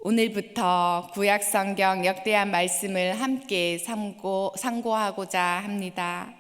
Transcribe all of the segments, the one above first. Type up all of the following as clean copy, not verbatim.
오늘부터 구약성경 역대한 말씀을 함께 상고하고자 합니다.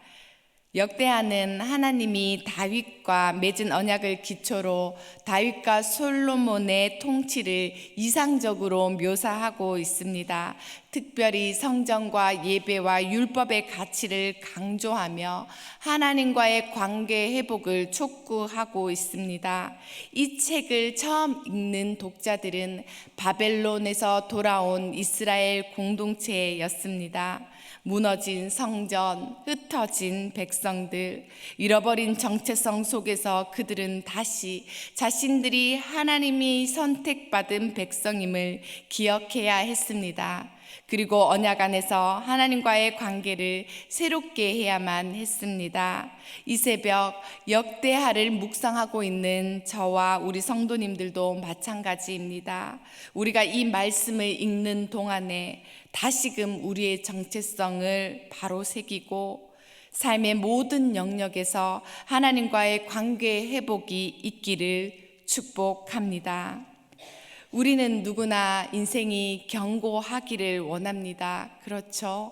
역대하는 하나님이 다윗과 맺은 언약을 기초로 다윗과 솔로몬의 통치를 이상적으로 묘사하고 있습니다. 특별히 성전과 예배와 율법의 가치를 강조하며 하나님과의 관계 회복을 촉구하고 있습니다. 이 책을 처음 읽는 독자들은 바벨론에서 돌아온 이스라엘 공동체였습니다. 무너진 성전, 흩어진 백성들, 잃어버린 정체성 속에서 그들은 다시 자신들이 하나님이 선택받은 백성임을 기억해야 했습니다. 그리고 언약 안에서 하나님과의 관계를 새롭게 해야만 했습니다. 이 새벽 역대하를 묵상하고 있는 저와 우리 성도님들도 마찬가지입니다. 우리가 이 말씀을 읽는 동안에 다시금 우리의 정체성을 바로 새기고 삶의 모든 영역에서 하나님과의 관계 회복이 있기를 축복합니다. 우리는 누구나 인생이 견고하기를 원합니다. 그렇죠?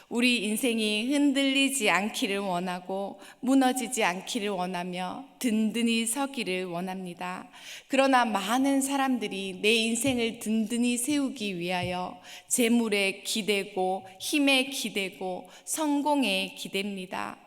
우리 인생이 흔들리지 않기를 원하고 무너지지 않기를 원하며 든든히 서기를 원합니다. 그러나 많은 사람들이 내 인생을 든든히 세우기 위하여 재물에 기대고 힘에 기대고 성공에 기댑니다.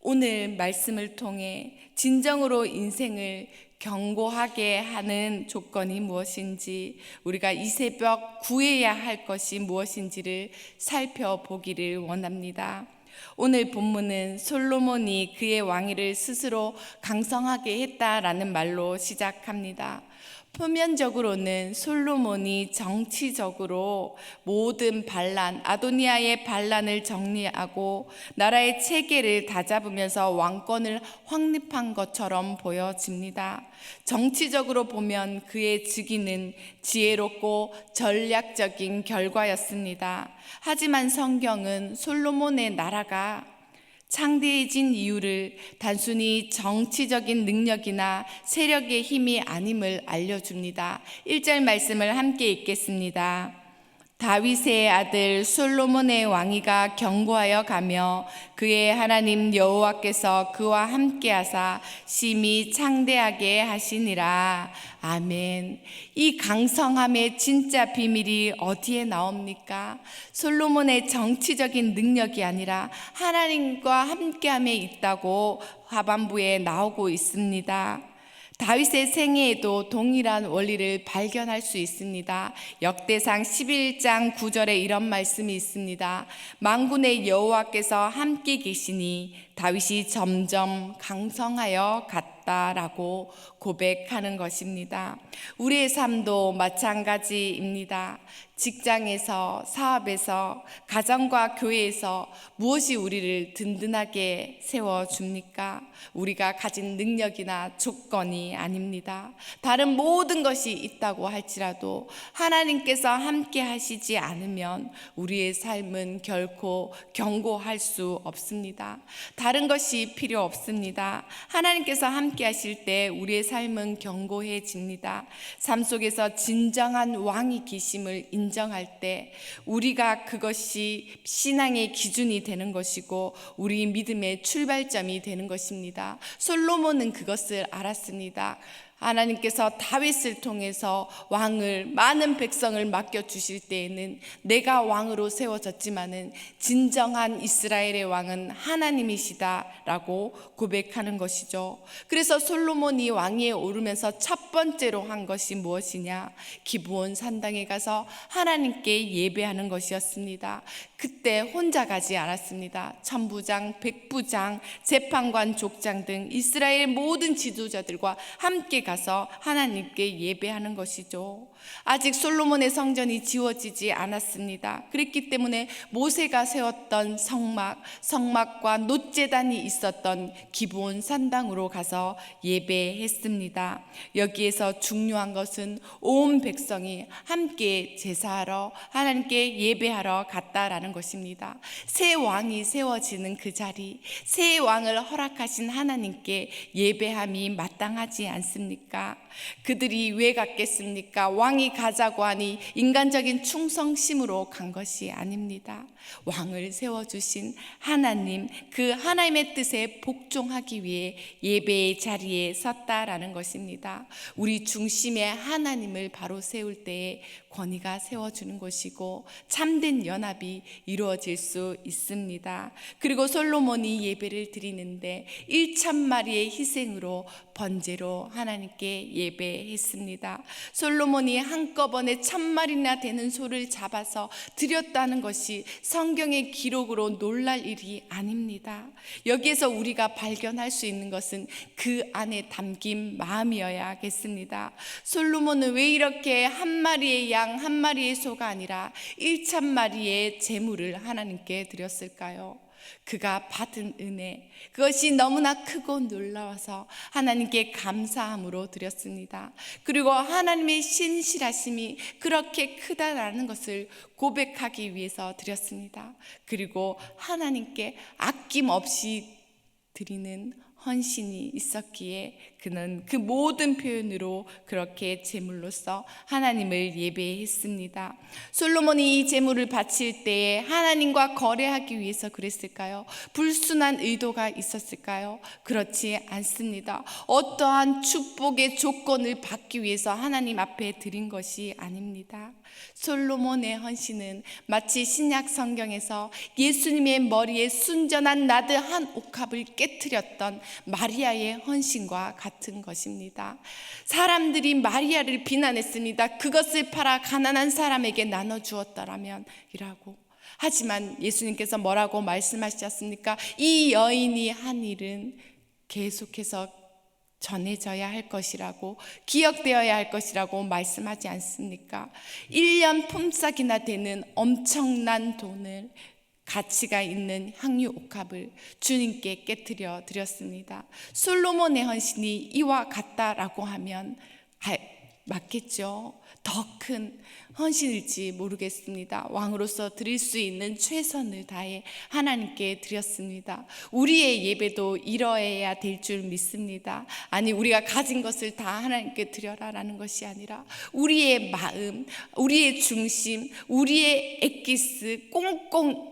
오늘 말씀을 통해 진정으로 인생을 견고하게 하는 조건이 무엇인지, 우리가 이 새벽 구해야 할 것이 무엇인지를 살펴보기를 원합니다. 오늘 본문은 솔로몬이 그의 왕위를 스스로 강성하게 했다라는 말로 시작합니다. 표면적으로는 솔로몬이 정치적으로 모든 반란, 아도니아의 반란을 정리하고 나라의 체계를 다잡으면서 왕권을 확립한 것처럼 보여집니다. 정치적으로 보면 그의 즉위는 지혜롭고 전략적인 결과였습니다. 하지만 성경은 솔로몬의 나라가 창대해진 이유를 단순히 정치적인 능력이나 세력의 힘이 아님을 알려줍니다. 1절 말씀을 함께 읽겠습니다. 다윗의 아들 솔로몬의 왕위가 견고하여 가며 그의 하나님 여호와께서 그와 함께하사 심히 창대하게 하시니라. 아멘. 이 강성함의 진짜 비밀이 어디에 나옵니까? 솔로몬의 정치적인 능력이 아니라 하나님과 함께함에 있다고 하반부에 나오고 있습니다. 다윗의 생애에도 동일한 원리를 발견할 수 있습니다. 역대상 11장 9절에 이런 말씀이 있습니다. 만군의 여호와께서 함께 계시니 다윗이 점점 강성하여 갔다라고 고백하는 것입니다. 우리의 삶도 마찬가지입니다. 직장에서, 사업에서, 가정과 교회에서 무엇이 우리를 든든하게 세워줍니까? 우리가 가진 능력이나 조건이 아닙니다. 다른 모든 것이 있다고 할지라도 하나님께서 함께 하시지 않으면 우리의 삶은 결코 견고할 수 없습니다. 다른 것이 필요 없습니다. 하나님께서 함께 하실 때 우리의 삶은 견고해집니다. 삶 속에서 진정한 왕이 계심을 인정할 때 우리가 그것이 신앙의 기준이 되는 것이고 우리 믿음의 출발점이 되는 것입니다. 솔로몬은 그것을 알았습니다. 하나님께서 다윗을 통해서 왕을, 많은 백성을 맡겨주실 때에는 내가 왕으로 세워졌지만은 진정한 이스라엘의 왕은 하나님이시다라고 고백하는 것이죠. 그래서 솔로몬이 왕위에 오르면서 첫 번째로 한 것이 무엇이냐? 기브온 산당에 가서 하나님께 예배하는 것이었습니다. 그때 혼자 가지 않았습니다. 천부장, 백부장, 재판관, 족장 등 이스라엘 모든 지도자들과 함께 가서 하나님께 예배하는 것이죠. 아직 솔로몬의 성전이 지어지지 않았습니다. 그랬기 때문에 모세가 세웠던 성막과 놋제단이 있었던 기브온 산당으로 가서 예배했습니다. 여기에서 중요한 것은 온 백성이 함께 제사하러 하나님께 예배하러 갔다라는 것입니다. 새 왕이 세워지는 그 자리, 새 왕을 허락하신 하나님께 예배함이 마땅하지 않습니까? 갔겠습니까? 그들이 왜 갔겠습니까? 왕이 가자고 하니 인간적인 충성심으로 간 것이 아닙니다. 왕을 세워주신 하나님, 그 하나님의 뜻에 복종하기 위해 예배의 자리에 섰다라는 것입니다. 우리 중심에 하나님을 바로 세울 때에 권위가 세워주는 것이고 참된 연합이 이루어질 수 있습니다. 그리고 솔로몬이 예배를 드리는데 1,000마리의 희생으로 번제로 하나님께 예배했습니다. 솔로몬이 한꺼번에 1,000마리나 되는 소를 잡아서 드렸다는 것이 성경의 기록으로 놀랄 일이 아닙니다. 여기에서 우리가 발견할 수 있는 것은 그 안에 담긴 마음이어야겠습니다. 솔로몬은 왜 이렇게 한 마리의 양, 한 마리의 소가 아니라 1,000마리의 제물을 하나님께 드렸을까요? 그가 받은 은혜, 그것이 너무나 크고 놀라워서 하나님께 감사함으로 드렸습니다. 그리고 하나님의 신실하심이 그렇게 크다라는 것을 고백하기 위해서 드렸습니다. 그리고 하나님께 아낌없이 드리는 헌신이 있었기에 그는 그 모든 표현으로 그렇게 제물로서 하나님을 예배했습니다. 솔로몬이 이 제물을 바칠 때에 하나님과 거래하기 위해서 그랬을까요? 불순한 의도가 있었을까요? 그렇지 않습니다. 어떠한 축복의 조건을 받기 위해서 하나님 앞에 드린 것이 아닙니다. 솔로몬의 헌신은 마치 신약 성경에서 예수님의 머리에 순전한 나드 한 옥합을 깨트렸던 마리아의 헌신과 같은 것입니다. 사람들이 마리아를 비난했습니다. 그것을 팔아 가난한 사람에게 나눠주었더라면 이라고. 하지만 예수님께서 뭐라고 말씀하셨습니까? 이 여인이 한 일은 계속해서 전해져야 할 것이라고, 기억되어야 할 것이라고 말씀하지 않습니까? 1년 품삯이나 되는 엄청난 돈을, 가치가 있는 향유 옥합을 주님께 깨뜨려 드렸습니다. 솔로몬의 헌신이 이와 같다라고 하면 맞겠죠. 더 큰 헌신일지 모르겠습니다. 왕으로서 드릴 수 있는 최선을 다해 하나님께 드렸습니다. 우리의 예배도 이러해야 될 줄 믿습니다. 아니, 우리가 가진 것을 다 하나님께 드려라라는 것이 아니라 우리의 마음, 우리의 중심, 우리의 엑기스 꽁꽁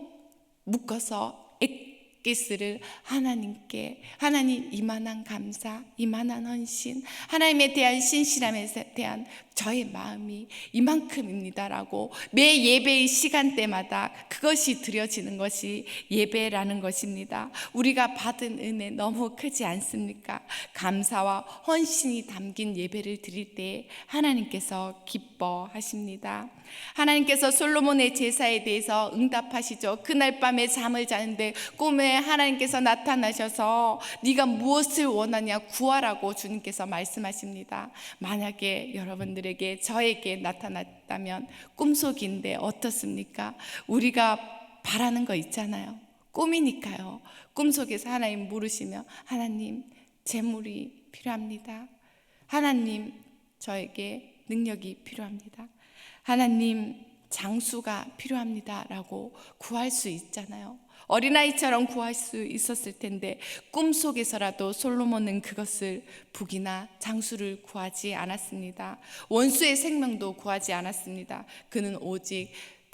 묶어서 엑기스를 하나님께, 하나님 이만한 감사, 이만한 헌신, 하나님에 대한 신실함에 대한 저의 마음이 이만큼입니다라고 매 예배의 시간대마다 그것이 드려지는 것이 예배라는 것입니다. 우리가 받은 은혜 너무 크지 않습니까? 감사와 헌신이 담긴 예배를 드릴 때 하나님께서 기뻐하십니다. 하나님께서 솔로몬의 제사에 대해서 응답하시죠. 그날 밤에 잠을 자는데 꿈에 하나님께서 나타나셔서 네가 무엇을 원하냐 구하라고 주님께서 말씀하십니다. 만약에 여러분들에게, 저에게 나타났다면 꿈속인데 어떻습니까? 우리가 바라는 거 있잖아요. 꿈이니까요. 꿈속에서 하나님 물으시며, 하나님 재물이 필요합니다. 하나님 저에게 능력이 필요합니다. 하나님 장수가 필요합니다 라고 구할 수 있잖아요. 어린아이처럼 구할 수 있었을 텐데 꿈속에서라도 솔로몬은 그것을, 북이나 장수를 구하지 않았습니다. 원수의 생명도 구하지 않았습니다. 그는 오직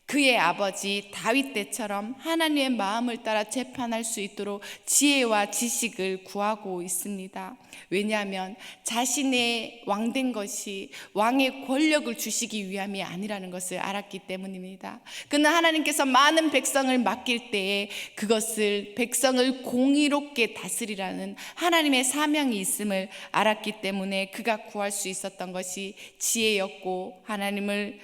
그의 아버지 다윗 때처럼 하나님의 마음을 따라 재판할 수 있도록 지혜와 지식을 구하고 있습니다. 왜냐하면 자신의 왕된 것이 왕의 권력을 주시기 위함이 아니라는 것을 알았기 때문입니다. 그는 하나님께서 많은 백성을 맡길 때에 그것을, 백성을 공의롭게 다스리라는 하나님의 사명이 있음을 알았기 때문에 그가 구할 수 있었던 것이 지혜였고 하나님을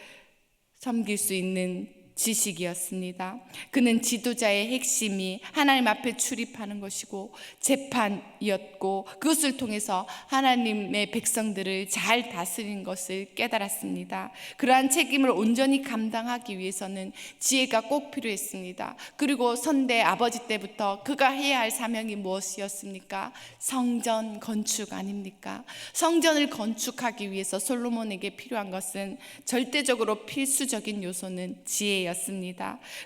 섬길 수 있는 지식이었습니다. 그는 지도자의 핵심이 하나님 앞에 출입하는 것이고 재판이었고 그것을 통해서 하나님의 백성들을 잘 다스리는 것을 깨달았습니다. 그러한 책임을 온전히 감당하기 위해서는 지혜가 꼭 필요했습니다. 그리고 선대 아버지 때부터 그가 해야 할 사명이 무엇이었습니까? 성전 건축 아닙니까? 성전을 건축하기 위해서 솔로몬에게 필요한 것은, 절대적으로 필수적인 요소는 지혜였습니다.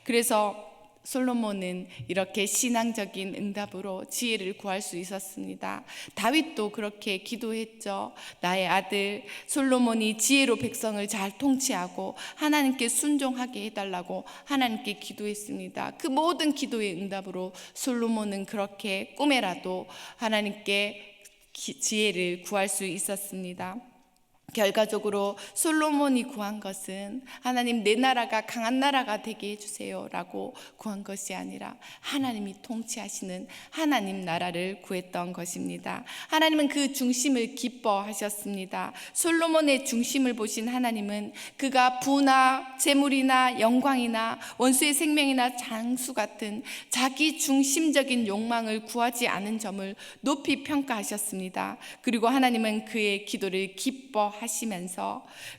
그래서 솔로몬은 이렇게 신앙적인 응답으로 지혜를 구할 수 있었습니다. 다윗도 그렇게 기도했죠. 나의 아들 솔로몬이 지혜로 백성을 잘 통치하고 하나님께 순종하게 해달라고 하나님께 기도했습니다. 그 모든 기도의 응답으로 솔로몬은 그렇게 꿈에라도 하나님께 지혜를 구할 수 있었습니다. 결과적으로 솔로몬이 구한 것은 하나님 내 나라가 강한 나라가 되게 해주세요 라고 구한 것이 아니라 하나님이 통치하시는 하나님 나라를 구했던 것입니다. 하나님은 그 중심을 기뻐하셨습니다. 솔로몬의 중심을 보신 하나님은 그가 부나 재물이나 영광이나 원수의 생명이나 장수 같은 자기 중심적인 욕망을 구하지 않은 점을 높이 평가하셨습니다. 그리고 하나님은 그의 기도를 기뻐하시면서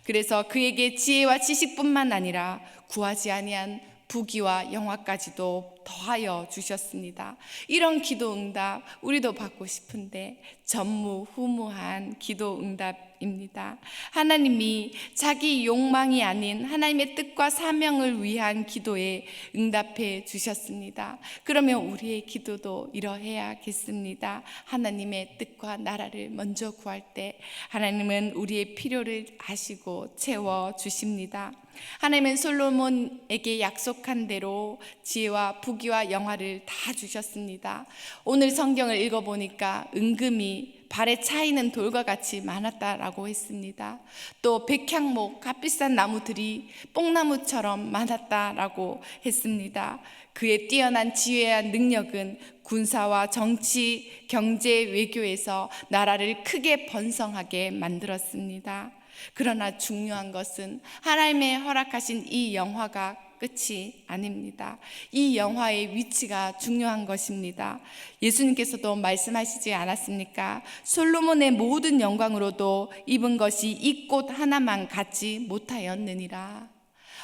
그래서 그에게 지혜와 지식뿐만 아니라 구하지 아니한 부귀와 영화까지도 더하여 주셨습니다. 이런 기도 응답 우리도 받고 싶은데 전무후무한 기도 응답입니다. 하나님이 자기 욕망이 아닌 하나님의 뜻과 사명을 위한 기도에 응답해 주셨습니다. 그러면 우리의 기도도 이러해야겠습니다. 하나님의 뜻과 나라를 먼저 구할 때 하나님은 우리의 필요를 아시고 채워 주십니다. 하나님은 솔로몬에게 약속한 대로 지혜와 부귀와 영화를 다 주셨습니다. 오늘 성경을 읽어보니까 은금이 발에 차이는 돌과 같이 많았다라고 했습니다. 또 백향목, 값비싼 나무들이 뽕나무처럼 많았다라고 했습니다. 그의 뛰어난 지혜와 능력은 군사와 정치, 경제, 외교에서 나라를 크게 번성하게 만들었습니다. 그러나 중요한 것은 하나님의 허락하신 이 영화가 끝이 아닙니다. 이 영화의 위치가 중요한 것입니다. 예수님께서도 말씀하시지 않았습니까? 솔로몬의 모든 영광으로도 입은 것이 이 꽃 하나만 갖지 못하였느니라.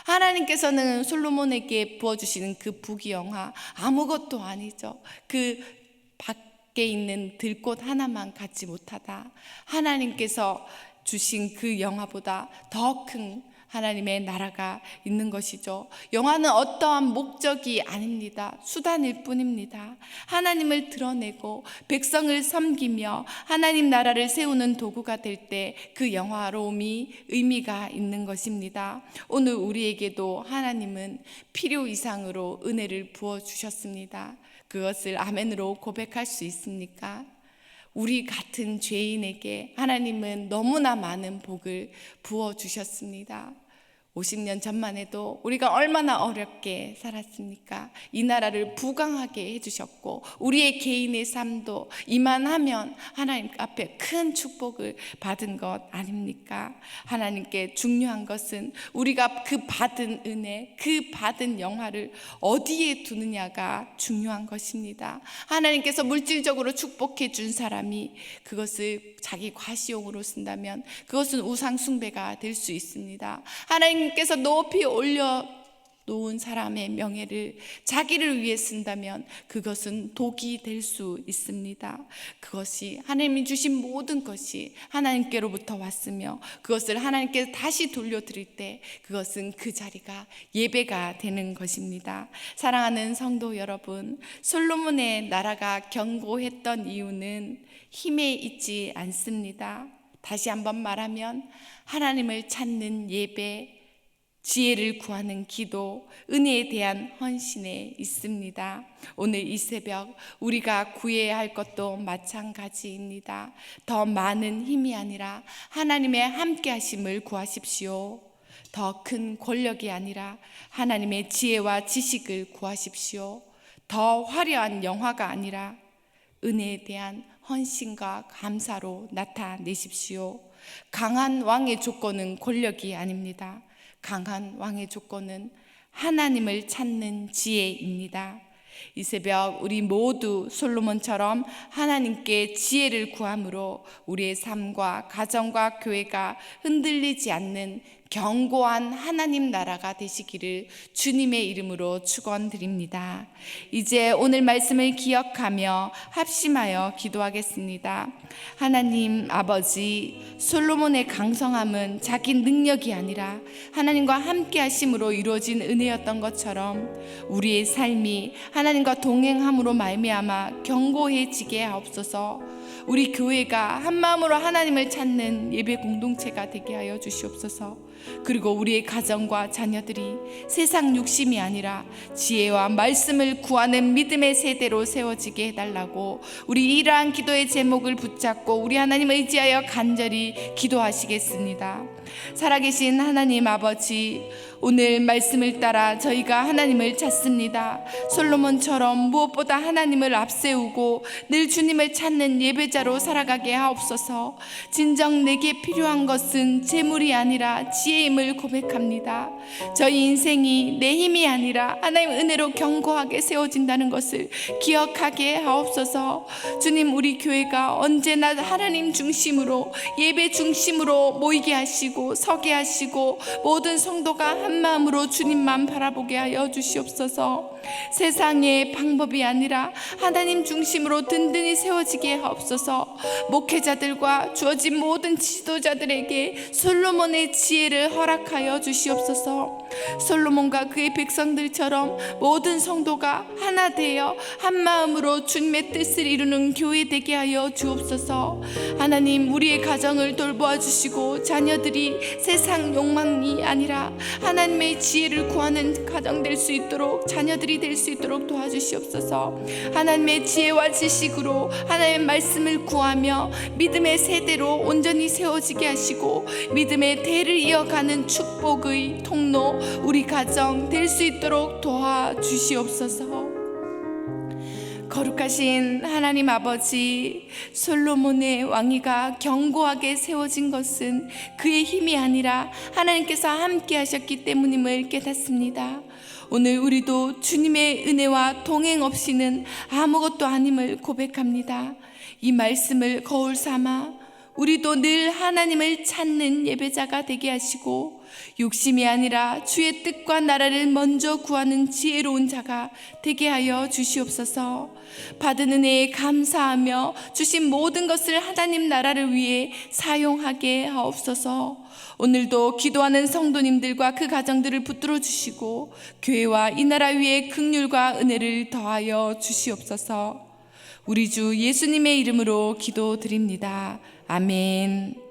하나님께서는 솔로몬에게 부어주시는 그 부귀영화 아무것도 아니죠. 그 밖에 있는 들꽃 하나만 갖지 못하다. 하나님께서 주신 그 영화보다 더 큰 하나님의 나라가 있는 것이죠. 영화는 어떠한 목적이 아닙니다. 수단일 뿐입니다. 하나님을 드러내고 백성을 섬기며 하나님 나라를 세우는 도구가 될 때 그 영화로움이 의미가 있는 것입니다. 오늘 우리에게도 하나님은 필요 이상으로 은혜를 부어주셨습니다. 그것을 아멘으로 고백할 수 있습니까? 우리 같은 죄인에게 하나님은 너무나 많은 복을 부어주셨습니다. 50년 전만 해도 우리가 얼마나 어렵게 살았습니까? 이 나라를 부강하게 해주셨고 우리의 개인의 삶도 이만하면 하나님 앞에 큰 축복을 받은 것 아닙니까? 하나님께 중요한 것은 우리가 그 받은 은혜, 그 받은 영화를 어디에 두느냐가 중요한 것입니다. 하나님께서 물질적으로 축복해 준 사람이 그것을 자기 과시용으로 쓴다면 그것은 우상 숭배가 될 수 있습니다. 하나님께서 높이 올려 놓은 사람의 명예를 자기를 위해 쓴다면 그것은 독이 될 수 있습니다. 그것이 하나님이 주신 모든 것이 하나님께로부터 왔으며 그것을 하나님께 다시 돌려드릴 때 그것은 그 자리가 예배가 되는 것입니다. 사랑하는 성도 여러분, 솔로몬의 나라가 견고했던 이유는 힘에 있지 않습니다. 다시 한번 말하면 하나님을 찾는 예배, 지혜를 구하는 기도, 은혜에 대한 헌신에 있습니다. 오늘 이 새벽 우리가 구해야 할 것도 마찬가지입니다. 더 많은 힘이 아니라 하나님의 함께 하심을 구하십시오. 더 큰 권력이 아니라 하나님의 지혜와 지식을 구하십시오. 더 화려한 영화가 아니라 은혜에 대한 헌신과 감사로 나타내십시오. 강한 왕의 조건은 권력이 아닙니다. 강한 왕의 조건은 하나님을 찾는 지혜입니다. 이 새벽 우리 모두 솔로몬처럼 하나님께 지혜를 구함으로 우리의 삶과 가정과 교회가 흔들리지 않는 견고한 하나님 나라가 되시기를 주님의 이름으로 축원드립니다. 이제 오늘 말씀을 기억하며 합심하여 기도하겠습니다. 하나님 아버지, 솔로몬의 강성함은 자기 능력이 아니라 하나님과 함께 하심으로 이루어진 은혜였던 것처럼 우리의 삶이 하나님과 동행함으로 말미암아 견고해지게 하옵소서. 우리 교회가 한마음으로 하나님을 찾는 예배 공동체가 되게 하여 주시옵소서. 그리고 우리의 가정과 자녀들이 세상 욕심이 아니라 지혜와 말씀을 구하는 믿음의 세대로 세워지게 해달라고 우리 이러한 기도의 제목을 붙잡고 우리 하나님 의지하여 간절히 기도하시겠습니다. 살아계신 하나님 아버지, 오늘 말씀을 따라 저희가 하나님을 찾습니다. 솔로몬처럼 무엇보다 하나님을 앞세우고 늘 주님을 찾는 예배자로 살아가게 하옵소서. 진정 내게 필요한 것은 재물이 아니라 지혜임을 고백합니다. 저희 인생이 내 힘이 아니라 하나님 은혜로 견고하게 세워진다는 것을 기억하게 하옵소서. 주님, 우리 교회가 언제나 하나님 중심으로 예배 중심으로 모이게 하시고 서게 하시고 모든 성도가 한 마음으로 주님만 바라보게 하여 주시옵소서. 세상의 방법이 아니라 하나님 중심으로 든든히 세워지게 하옵소서. 목회자들과 주어진 모든 지도자들에게 솔로몬의 지혜를 허락하여 주시옵소서. 솔로몬과 그의 백성들처럼 모든 성도가 하나 되어 한 마음으로 주님의 뜻을 이루는 교회 되게 하여 주옵소서. 하나님, 우리의 가정을 돌보아 주시고 자녀들이 세상 욕망이 아니라 하나님의 지혜를 구하는 가정 될 수 있도록, 자녀들이 될 수 있도록 도와주시옵소서. 하나님의 지혜와 지식으로 하나님의 말씀을 구하며 믿음의 세대로 온전히 세워지게 하시고 믿음의 대를 이어가는 축복의 통로, 우리 가정 될 수 있도록 도와주시옵소서. 거룩하신 하나님 아버지, 솔로몬의 왕위가 견고하게 세워진 것은 그의 힘이 아니라 하나님께서 함께 하셨기 때문임을 깨닫습니다. 오늘 우리도 주님의 은혜와 동행 없이는 아무것도 아님을 고백합니다. 이 말씀을 거울 삼아 우리도 늘 하나님을 찾는 예배자가 되게 하시고 욕심이 아니라 주의 뜻과 나라를 먼저 구하는 지혜로운 자가 되게 하여 주시옵소서. 받은 은혜에 감사하며 주신 모든 것을 하나님 나라를 위해 사용하게 하옵소서. 오늘도 기도하는 성도님들과 그 가정들을 붙들어 주시고 교회와 이 나라 위에 긍휼과 은혜를 더하여 주시옵소서. 우리 주 예수님의 이름으로 기도드립니다. 아멘.